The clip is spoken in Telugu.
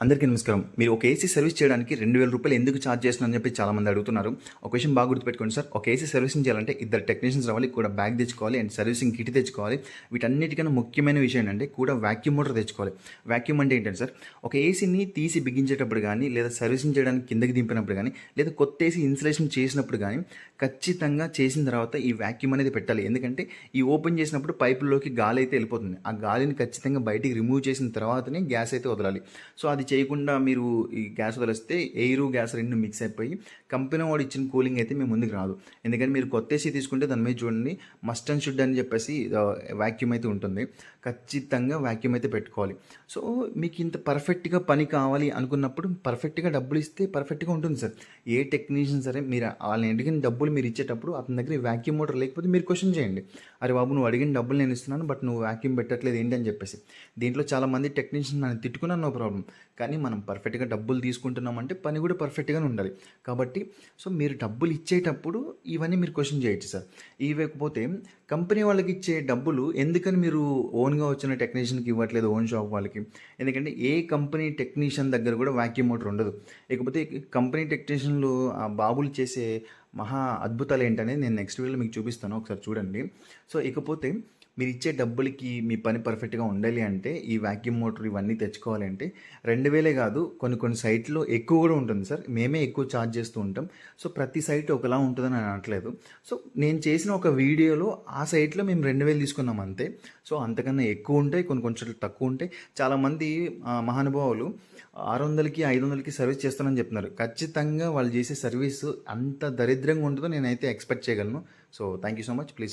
అందరికీ నమస్కారం. మీరు ఒక ఏసీ సర్వీస్ చేయడానికి రూ. 2000 ఎందుకు ఛార్జ్ చేస్తున్నారని చెప్పి చాలామంది అడుగుతున్నారు. ఒక విషయం బాగా గుర్తుపెట్టుకోండి సార్. ఒక ఏసీ సర్వీసింగ్ చేయాలంటే ఇద్దరు టెక్నీషియన్స్ రావాలి, కూడా బ్యాగ్ తెచ్చుకోవాలి అండ్ సర్వీసింగ్ కిట్ తెచ్చుకోవాలి. వీటన్నిటికన్నా ముఖ్యమైన విషయం ఏంటంటే కూడా వాక్యూమ్ మోటార్ తెచ్చుకోవాలి. వాక్యూమ్ అంటే ఏంటంటే సార్, ఒక ఏసీని తీసి బిగించేటప్పుడు కానీ, లేదా సర్వీసింగ్ చేయడానికి కిందకి దింపినప్పుడు కానీ, లేదా కొత్త ఏసీ ఇన్స్టలేషన్ చేసినప్పుడు కానీ ఖచ్చితంగా చేసిన తర్వాత ఈ వాక్యూమ్ అనేది పెట్టాలి. ఎందుకంటే ఈ ఓపెన్ చేసినప్పుడు పైపుల్లోకి గాలి అయితే వెళ్ళిపోతుంది. ఆ గాలిని ఖచ్చితంగా బయటికి రిమూవ్ చేసిన తర్వాతనే గ్యాస్ అయితే వదలాలి. సో అది చేయకుండా మీరు ఈ గ్యాస్ వదిలేస్తే ఎయిర్ గ్యాస్ రెండు మిక్స్ అయిపోయి కంపెనీ వాడు ఇచ్చిన కూలింగ్ అయితే మీ ముందుకు రాదు. ఎందుకంటే మీరు కొత్త ఏసీ తీసుకుంటే దాని మీద చూడండి మస్ట్ అండ్ షుడ్ అని చెప్పేసి వాక్యూమ్ అయితే ఉంటుంది. ఖచ్చితంగా వాక్యూమ్ అయితే పెట్టుకోవాలి. సో మీకు ఇంత పర్ఫెక్ట్గా పని కావాలి అనుకున్నప్పుడు పర్ఫెక్ట్గా డబ్బులు ఇస్తే పర్ఫెక్ట్గా ఉంటుంది సార్. ఏ టెక్నీషియన్ సరే మీరు వాళ్ళని అడిగిన డబ్బులు మీరు ఇచ్చేటప్పుడు అతని దగ్గర వాక్యూమ్ మోటార్ లేకపోతే మీరు క్వశ్చన్ చేయండి. అరే బాబు, నువ్వు అడిగిన డబ్బులు నేను ఇస్తున్నాను, బట్ నువ్వు వాక్యూమ్ పెట్టట్లేదు ఏంటి అని చెప్పేసి. దీంట్లో చాలామంది టెక్నీషియన్ నన్ను తిట్టుకున్నాను, నో ప్రాబ్లం. కానీ మనం పర్ఫెక్ట్గా డబ్బులు తీసుకుంటున్నామంటే పని కూడా పర్ఫెక్ట్గానే ఉండాలి. కాబట్టి సో మీరు డబ్బులు ఇచ్చేటప్పుడు ఇవన్నీ మీరు క్వశ్చన్ చేయొచ్చు సార్. ఇవ్వకపోతే కంపెనీ వాళ్ళకి ఇచ్చే డబ్బులు ఎందుకని మీరు ఓన్గా వచ్చిన టెక్నీషియన్కి ఇవ్వట్లేదు, ఓన్ షాప్ వాళ్ళకి? ఎందుకంటే ఏ కంపెనీ టెక్నీషియన్ దగ్గర కూడా వాక్యూమ్ మోటార్ ఉండదు. ఇకపోతే కంపెనీ టెక్నీషియన్లు ఆ బాబులు చేసే మహా అద్భుతాలు ఏంటనేది నేను నెక్స్ట్ వీడియోలో మీకు చూపిస్తాను, ఒకసారి చూడండి. సో ఇకపోతే మీరు ఇచ్చే డబ్బులకి మీ పని పర్ఫెక్ట్గా ఉండాలి అంటే ఈ వాక్యూమ్ మోటార్ ఇవన్నీ తెచ్చుకోవాలంటే 2000 కాదు, కొన్ని సైట్లో ఎక్కువ కూడా ఉంటుంది సార్. మేమే ఎక్కువ ఛార్జ్ చేస్తూ ఉంటాం. సో ప్రతి సైట్ ఒకలా ఉంటుందని నేను అనట్లేదు. సో నేను చేసిన ఒక వీడియోలో ఆ సైట్లో మేము 2000 తీసుకున్నాం అంతే. సో అంతకన్నా ఎక్కువ ఉంటాయి, కొంచెం తక్కువ ఉంటాయి. చాలామంది మహానుభావులు 600కి 500కి సర్వీస్ చేస్తానని చెప్తున్నారు. ఖచ్చితంగా వాళ్ళు చేసే సర్వీస్ అంత దరిద్రంగా ఉంటుందో నేనైతే ఎక్స్పెక్ట్ చేయగలను. So thank you so much. Please